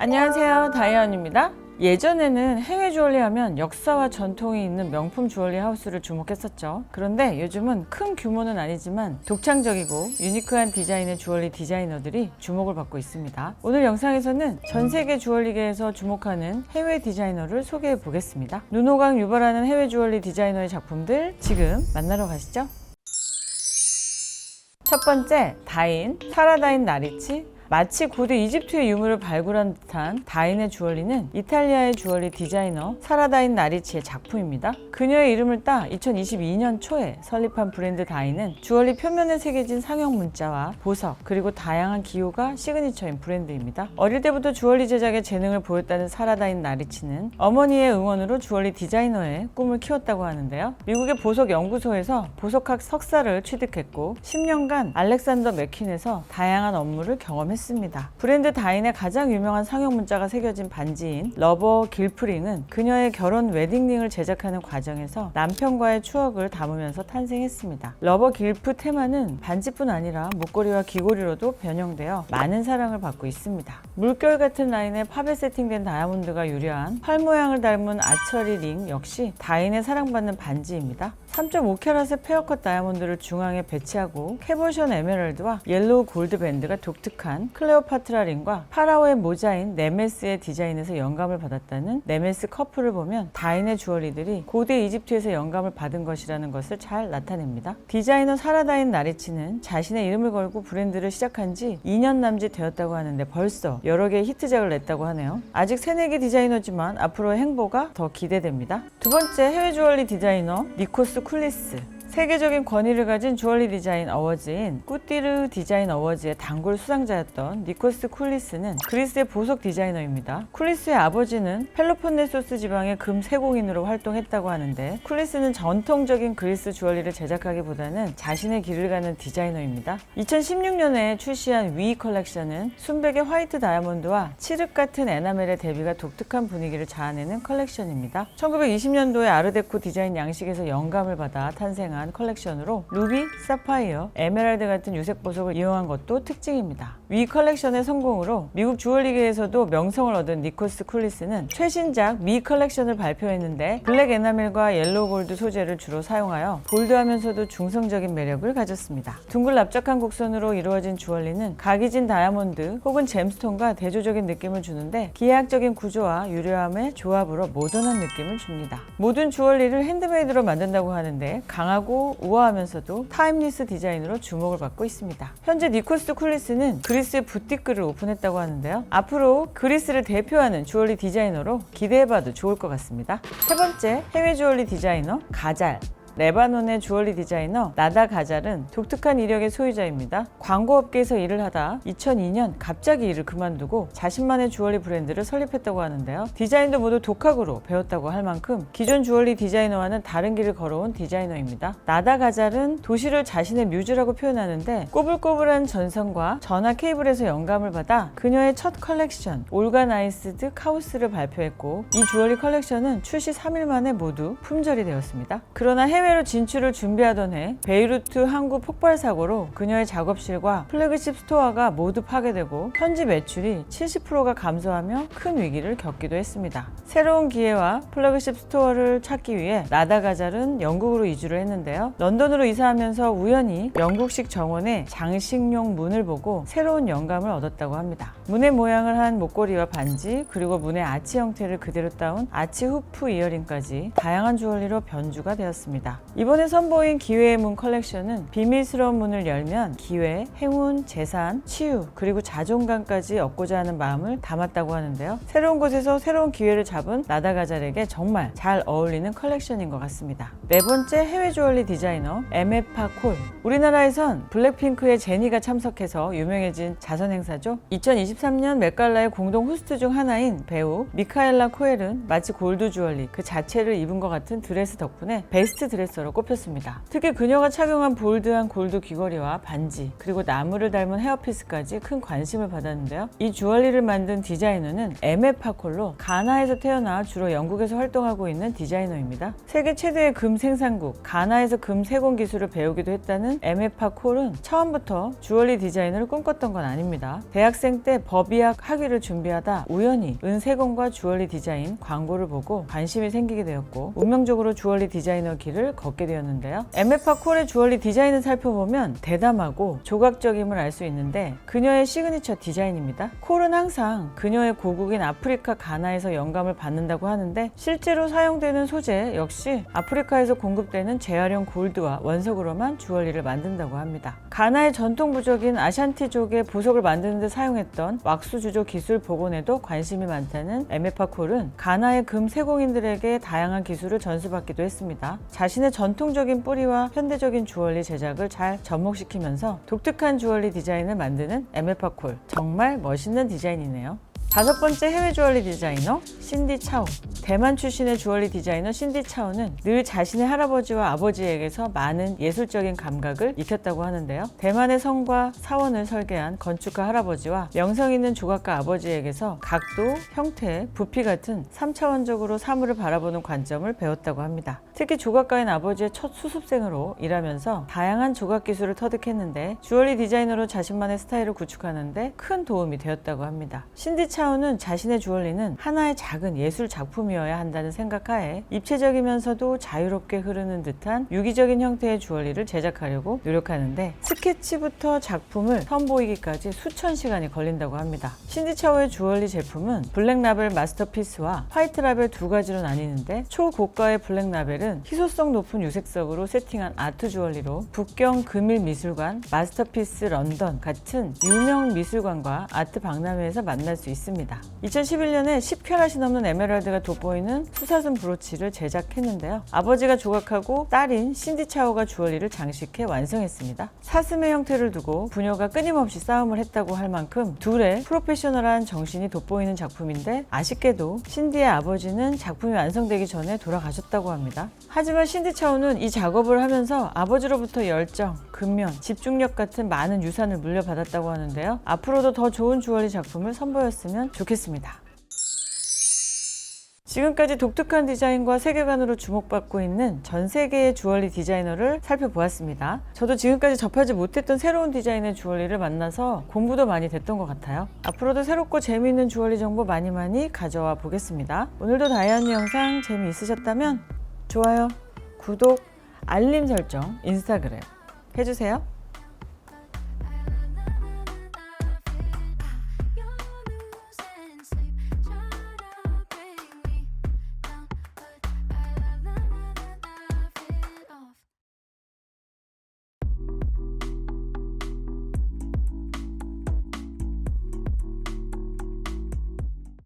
안녕하세요, 다이언입니다. 예전에는 해외 주얼리 하면 역사와 전통이 있는 명품 주얼리 하우스를 주목했었죠. 그런데 요즘은 큰 규모는 아니지만 독창적이고 유니크한 디자인의 주얼리 디자이너들이 주목을 받고 있습니다. 오늘 영상에서는 전 세계 주얼리계에서 주목하는 해외 디자이너를 소개해 보겠습니다. 눈호강 유발하는 해외 주얼리 디자이너의 작품들 지금 만나러 가시죠. 첫 번째, 다인, 사라다인 나리치. 마치 고대 이집트의 유물을 발굴한 듯한 다인의 주얼리는 이탈리아의 주얼리 디자이너 사라다인 나리치의 작품입니다. 그녀의 이름을 따 2022년 초에 설립한 브랜드 다인은 주얼리 표면에 새겨진 상형 문자와 보석 그리고 다양한 기호가 시그니처인 브랜드입니다. 어릴 때부터 주얼리 제작에 재능을 보였다는 사라다인 나리치는 어머니의 응원으로 주얼리 디자이너의 꿈을 키웠다고 하는데요. 미국의 보석 연구소에서 보석학 석사를 취득했고 10년간 알렉산더 맥퀸에서 다양한 업무를 경험했습니다. 브랜드 다인의 가장 유명한 상형 문자가 새겨진 반지인 러버 길프링은 그녀의 결혼 웨딩링을 제작하는 과정에서 남편과의 추억을 담으면서 탄생했습니다. 러버 길프 테마는 반지뿐 아니라 목걸이와 귀걸이로도 변형되어 많은 사랑을 받고 있습니다. 물결 같은 라인에 팝에 세팅된 다이아몬드가 유려한 활 모양을 닮은 아처리 링 역시 다인의 사랑받는 반지입니다. 3.5캐럿의 페어컷 다이아몬드를 중앙에 배치하고 캐보션 에메랄드와 옐로우 골드 밴드가 독특한 클레오파트라 링과 파라오의 모자인 네메스의 디자인에서 영감을 받았다는 네메스 커플을 보면 다인의 주얼리들이 고대 이집트에서 영감을 받은 것이라는 것을 잘 나타냅니다. 디자이너 사라다인 나리치는 자신의 이름을 걸고 브랜드를 시작한 지 2년 남짓 되었다고 하는데 벌써 여러 개의 히트작을 냈다고 하네요. 아직 새내기 디자이너지만 앞으로의 행보가 더 기대됩니다. 두 번째, 해외 주얼리 디자이너 니코스 쿨리스. 세계적인 권위를 가진 주얼리 디자인 어워즈인 꾸띠르 디자인 어워즈의 단골 수상자였던 니코스 쿨리스는 그리스의 보석 디자이너입니다. 쿨리스의 아버지는 펠로폰네소스 지방의 금 세공인으로 활동했다고 하는데 쿨리스는 전통적인 그리스 주얼리를 제작하기보다는 자신의 길을 가는 디자이너입니다. 2016년에 출시한 위 컬렉션은 순백의 화이트 다이아몬드와 칠흑 같은 에나멜의 대비가 독특한 분위기를 자아내는 컬렉션입니다. 1920년도에 아르데코 디자인 양식에서 영감을 받아 탄생한 컬렉션으로 루비, 사파이어, 에메랄드 같은 유색 보석을 이용한 것도 특징입니다. 위 컬렉션의 성공으로 미국 주얼리계에서도 명성을 얻은 니코스 쿨리스는 최신작 미 컬렉션을 발표했는데 블랙 에나멜과 옐로우 골드 소재를 주로 사용하여 볼드하면서도 중성적인 매력을 가졌습니다. 둥글 납작한 곡선으로 이루어진 주얼리는 각이진 다이아몬드 혹은 잼스톤과 대조적인 느낌을 주는데 기하학적인 구조와 유려함의 조합으로 모던한 느낌을 줍니다. 모든 주얼리를 핸드메이드로 만든다고 하는데 강하고 우아하면서도 타임리스 디자인으로 주목을 받고 있습니다. 현재 니코스 쿨리스는 그리스의 부티크를 오픈했다고 하는데요. 앞으로 그리스를 대표하는 주얼리 디자이너로 기대해봐도 좋을 것 같습니다. 세 번째, 해외 주얼리 디자이너 가잘. 레바논의 주얼리 디자이너 나다 가잘은 독특한 이력의 소유자입니다. 광고업계에서 일을 하다 2002년 갑자기 일을 그만두고 자신만의 주얼리 브랜드를 설립했다고 하는데요. 디자인도 모두 독학으로 배웠다고 할 만큼 기존 주얼리 디자이너와는 다른 길을 걸어온 디자이너입니다. 나다 가잘은 도시를 자신의 뮤즈라고 표현하는데 꼬불꼬불한 전선과 전화 케이블에서 영감을 받아 그녀의 첫 컬렉션 올가나이스드 카오스를 발표했고 이 주얼리 컬렉션은 출시 3일 만에 모두 품절이 되었습니다. 그러나 해외로 진출을 준비하던 해 베이루트 항구 폭발 사고로 그녀의 작업실과 플래그십 스토어가 모두 파괴되고 현지 매출이 70%가 감소하며 큰 위기를 겪기도 했습니다. 새로운 기회와 플래그십 스토어를 찾기 위해 나다 가잘은 영국으로 이주를 했는데요. 런던으로 이사하면서 우연히 영국식 정원의 장식용 문을 보고 새로운 영감을 얻었다고 합니다. 문의 모양을 한 목걸이와 반지 그리고 문의 아치 형태를 그대로 따온 아치 후프 이어링까지 다양한 주얼리로 변주가 되었습니다. 이번에 선보인 기회의 문 컬렉션은 비밀스러운 문을 열면 기회, 행운, 재산, 치유 그리고 자존감까지 얻고자 하는 마음을 담았다고 하는데요. 새로운 곳에서 새로운 기회를 잡은 나다 가잘에게 정말 잘 어울리는 컬렉션인 것 같습니다. 네 번째, 해외 주얼리 디자이너 에메파 콜. 우리나라에선 블랙핑크의 제니가 참석해서 유명해진 자선 행사죠. 2023년 맷갈라의 공동 호스트 중 하나인 배우 미카엘라 코엘은 마치 골드 주얼리 그 자체를 입은 것 같은 드레스 덕분에 베스트 드레스 드레서로 꼽혔습니다. 특히 그녀가 착용한 볼드한 골드 귀걸이와 반지, 그리고 나무를 닮은 헤어피스까지 큰 관심을 받았는데요. 이 주얼리를 만든 디자이너는 에메파콜로 가나에서 태어나 주로 영국에서 활동하고 있는 디자이너입니다. 세계 최대의 금 생산국 가나에서 금 세공 기술을 배우기도 했다는 에메파콜은 처음부터 주얼리 디자이너를 꿈꿨던 건 아닙니다. 대학생 때 법의학 학위를 준비하다 우연히 은세공과 주얼리 디자인 광고를 보고 관심이 생기게 되었고 운명적으로 주얼리 디자이너 길을 걷게 되었는데요. 에메파콜의 주얼리 디자인을 살펴보면 대담하고 조각적임을 알 수 있는데 그녀의 시그니처 디자인입니다. 콜은 항상 그녀의 고국인 아프리카 가나에서 영감을 받는다고 하는데 실제로 사용되는 소재 역시 아프리카에서 공급되는 재활용 골드와 원석으로만 주얼리를 만든다고 합니다. 가나의 전통 부적인 아샨티족의 보석을 만드는 데 사용했던 왁스 주조 기술 복원에도 관심이 많다는 에메파콜은 가나의 금 세공인들에게 다양한 기술을 전수받기도 했습니다. 자신의 전통적인 뿌리와 현대적인 주얼리 제작을 잘 접목시키면서 독특한 주얼리 디자인을 만드는 에메파콜, 정말 멋있는 디자인이네요. 다섯 번째 해외 주얼리 디자이너 신디 차오. 대만 출신의 주얼리 디자이너 신디 차오는 늘 자신의 할아버지와 아버지에게서 많은 예술적인 감각을 익혔다고 하는데요. 대만의 성과 사원을 설계한 건축가 할아버지와 명성 있는 조각가 아버지에게서 각도, 형태, 부피 같은 3차원적으로 사물을 바라보는 관점을 배웠다고 합니다. 특히 조각가인 아버지의 첫 수습생으로 일하면서 다양한 조각 기술을 터득했는데 주얼리 디자이너로 자신만의 스타일을 구축하는데 큰 도움이 되었다고 합니다. 신디 차오는 자신의 주얼리는 하나의 작은 예술 작품이어야 한다는 생각하에 입체적이면서도 자유롭게 흐르는 듯한 유기적인 형태의 주얼리를 제작하려고 노력하는데 스케치부터 작품을 선보이기까지 수천 시간이 걸린다고 합니다. 신디 차오의 주얼리 제품은 블랙 라벨 마스터피스와 화이트 라벨 두 가지로 나뉘는데 초고가의 블랙 라벨은 희소성 높은 유색석으로 세팅한 아트 주얼리로 북경 금일 미술관, 마스터피스 런던 같은 유명 미술관과 아트 박람회에서 만날 수 있습니다. 2011년에 10캐럿이 넘는 에메랄드가 돋보이는 수사슴 브로치를 제작했는데요. 아버지가 조각하고 딸인 신디 차오가 주얼리를 장식해 완성했습니다. 사슴의 형태를 두고 부녀가 끊임없이 싸움을 했다고 할 만큼 둘의 프로페셔널한 정신이 돋보이는 작품인데 아쉽게도 신디의 아버지는 작품이 완성되기 전에 돌아가셨다고 합니다. 하지만 신디 차오는 이 작업을 하면서 아버지로부터 열정, 근면, 집중력 같은 많은 유산을 물려받았다고 하는데요. 앞으로도 더 좋은 주얼리 작품을 선보였으면 좋겠습니다. 지금까지 독특한 디자인과 세계관으로 주목받고 있는 전 세계의 주얼리 디자이너를 살펴보았습니다. 저도 지금까지 접하지 못했던 새로운 디자인의 주얼리를 만나서 공부도 많이 됐던 것 같아요. 앞으로도 새롭고 재미있는 주얼리 정보 많이 가져와 보겠습니다. 오늘도 다이언니 영상 재미있으셨다면 좋아요, 구독, 알림 설정, 인스타그램 해주세요.